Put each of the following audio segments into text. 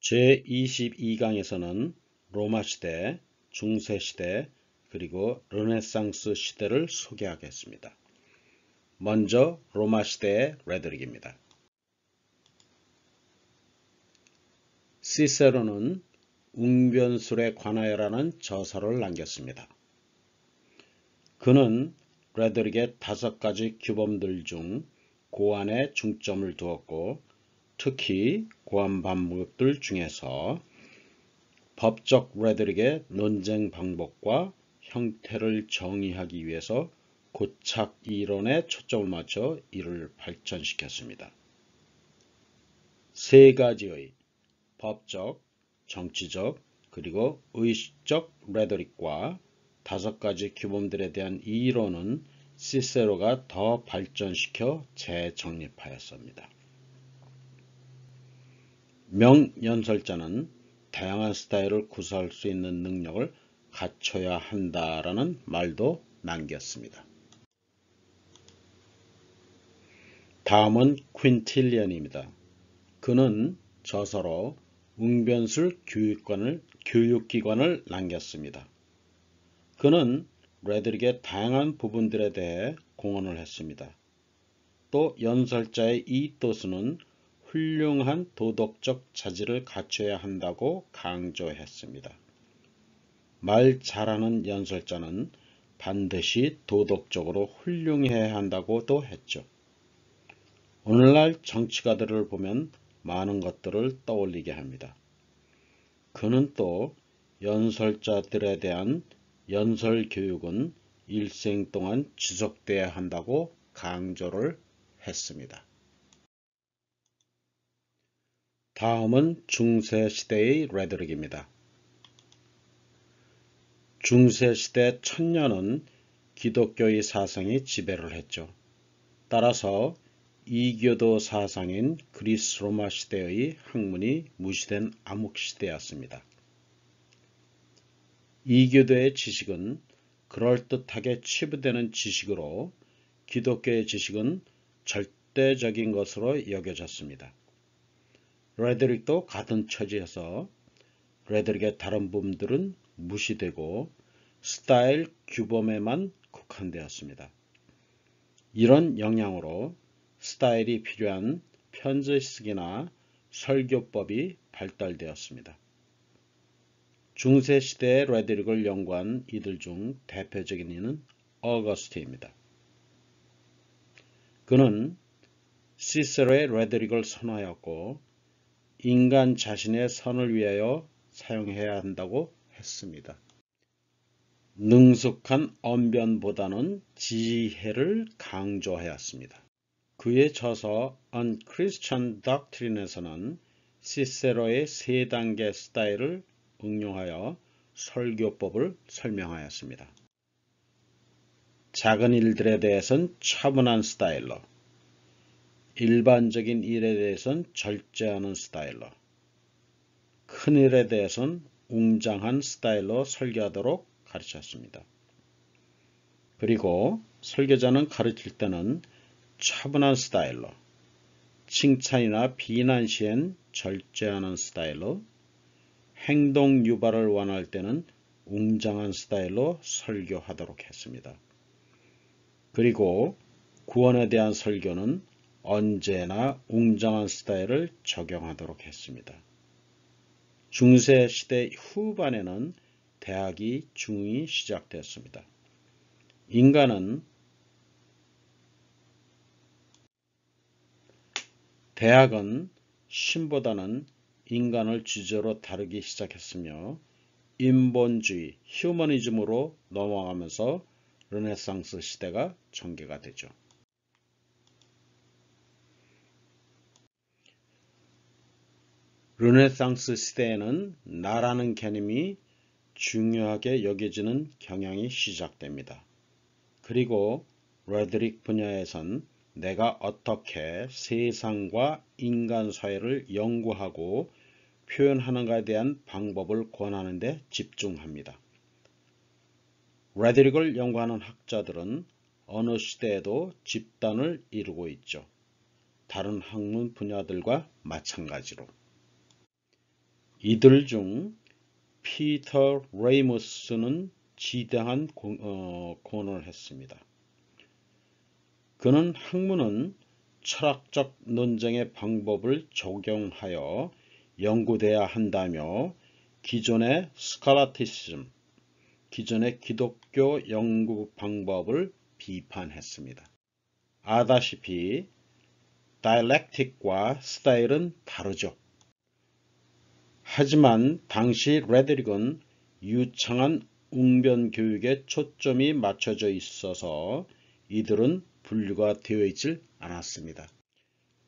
제22강에서는 로마 시대, 중세 시대, 그리고 르네상스 시대를 소개하겠습니다. 먼저 로마 시대의 레토릭입니다. 시세로는 웅변술에 관하여라는 저서를 남겼습니다. 그는 레토릭의 5가지 규범들 중 고안에 중점을 두었고 특히 고안 방법들 중에서 법적 레토릭의 논쟁 방법과 형태를 정의하기 위해서 고착 이론에 초점을 맞춰 이를 발전시켰습니다. 3가지의 법적, 정치적, 그리고 의식적 레토릭과 5가지 규범들에 대한 이론은 시세로가 더 발전시켜 재정립하였습니다. 명연설자는 다양한 스타일을 구사할 수 있는 능력을 갖춰야 한다라는 말도 남겼습니다. 다음은 퀸틸리언입니다. 그는 저서로 웅변술 교육기관을 남겼습니다. 그는 레토릭의 다양한 부분들에 대해 공헌을 했습니다. 또 연설자의 이토스는 훌륭한 도덕적 자질을 갖춰야 한다고 강조했습니다. 말 잘하는 연설자는 반드시 도덕적으로 훌륭해야 한다고도 했죠. 오늘날 정치가들을 보면 많은 것들을 떠올리게 합니다. 그는 또 연설자들에 대한 연설 교육은 일생 동안 지속돼야 한다고 강조를 했습니다. 다음은 중세시대의 레토릭입니다. 중세시대 천년은 기독교의 사상이 지배를 했죠. 따라서 이교도 사상인 그리스 로마 시대의 학문이 무시된 암흑시대였습니다. 이교도의 지식은 그럴듯하게 치부되는 지식으로 기독교의 지식은 절대적인 것으로 여겨졌습니다. 레토릭도 같은 처지에서 레토릭의 다른 부분들은 무시되고 스타일 규범에만 국한되었습니다. 이런 영향으로 스타일이 필요한 편지쓰기나 설교법이 발달되었습니다. 중세시대의 레토릭을 연구한 이들 중 대표적인 이는 어거스틴입니다. 그는 시세로의 레토릭을 선호하였고 인간 자신의 선을 위하여 사용해야 한다고 했습니다. 능숙한 언변보다는 지혜를 강조하였습니다. 그의 저서 On Christian Doctrine에서는 시세로의 3단계 스타일을 응용하여 설교법을 설명하였습니다. 작은 일들에 대해서는 차분한 스타일로, 일반적인 일에 대해서는 절제하는 스타일로, 큰 일에 대해서는 웅장한 스타일로 설교하도록 가르쳤습니다. 그리고 설교자는 가르칠 때는 차분한 스타일로, 칭찬이나 비난 시엔 절제하는 스타일로, 행동 유발을 원할 때는 웅장한 스타일로 설교하도록 했습니다. 그리고 구원에 대한 설교는 언제나 웅장한 스타일을 적용하도록 했습니다. 중세 시대 후반에는 대학이 중이 시작되었습니다. 대학은 신보다는 인간을 주제로 다루기 시작했으며 인본주의, 휴머니즘으로 넘어가면서 르네상스 시대가 전개가 되죠. 르네상스 시대에는 나라는 개념이 중요하게 여겨지는 경향이 시작됩니다. 그리고 레토릭 분야에선 내가 어떻게 세상과 인간 사회를 연구하고 표현하는가에 대한 방법을 권하는 데 집중합니다. 레토릭을 연구하는 학자들은 어느 시대에도 집단을 이루고 있죠. 다른 학문 분야들과 마찬가지로. 이들 중 피터 레이머스는 지대한 공헌을 했습니다. 그는 학문은 철학적 논쟁의 방법을 적용하여 연구돼야 한다며 기존의 스칼라티시즘, 기존의 기독교 연구 방법을 비판했습니다. 아다시피 다이렉틱과 스타일은 다르죠. 하지만 당시 레드릭은 유창한 웅변 교육에 초점이 맞춰져 있어서 이들은 분류가 되어 있질 않았습니다.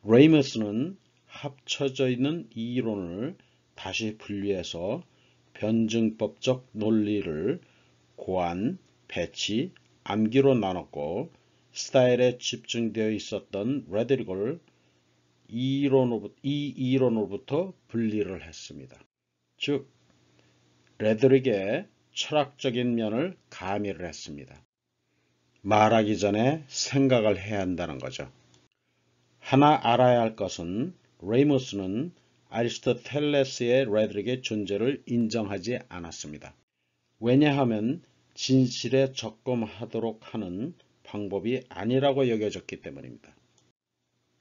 레이머스는 합쳐져 있는 이 이론을 다시 분류해서 변증법적 논리를 고안, 배치, 암기로 나눴고 스타일에 집중되어 있었던 레드릭을 이 이론으로부터 분리를 했습니다. 즉, 레드릭의 철학적인 면을 가미를 했습니다. 말하기 전에 생각을 해야 한다는 거죠. 하나 알아야 할 것은 레이머스는 아리스토텔레스의 레드릭의 존재를 인정하지 않았습니다. 왜냐하면 진실에 접근하도록 하는 방법이 아니라고 여겨졌기 때문입니다.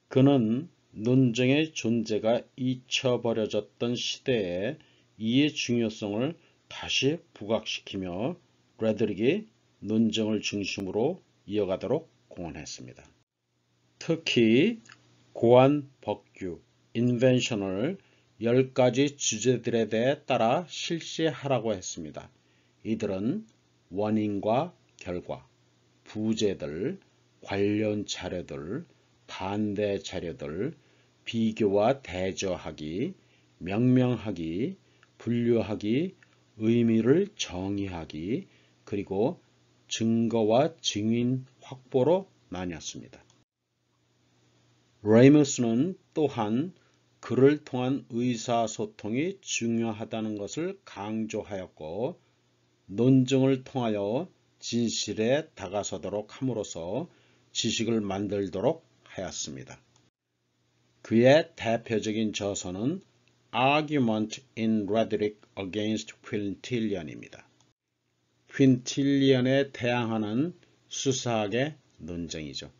그는 논쟁의 존재가 잊혀버려졌던 시대에 이의 중요성을 다시 부각시키며 레드릭이 논쟁을 중심으로 이어가도록 공헌했습니다. 특히 고안 법규, 인벤션을 10가지 주제들에 대해 따라 실시하라고 했습니다. 이들은 원인과 결과, 부제들, 관련 자료들, 반대 자료들, 비교와 대조하기, 명명하기, 분류하기, 의미를 정의하기, 그리고 증거와 증인 확보로 나뉘었습니다. 레이머스는 또한 글을 통한 의사소통이 중요하다는 것을 강조하였고 논증을 통하여 진실에 다가서도록 함으로써 지식을 만들도록 하였습니다. 그의 대표적인 저서는 Argument in Rhetoric Against Quintilian입니다. 퀸틸리언에 대항하는 수사학의 논쟁이죠.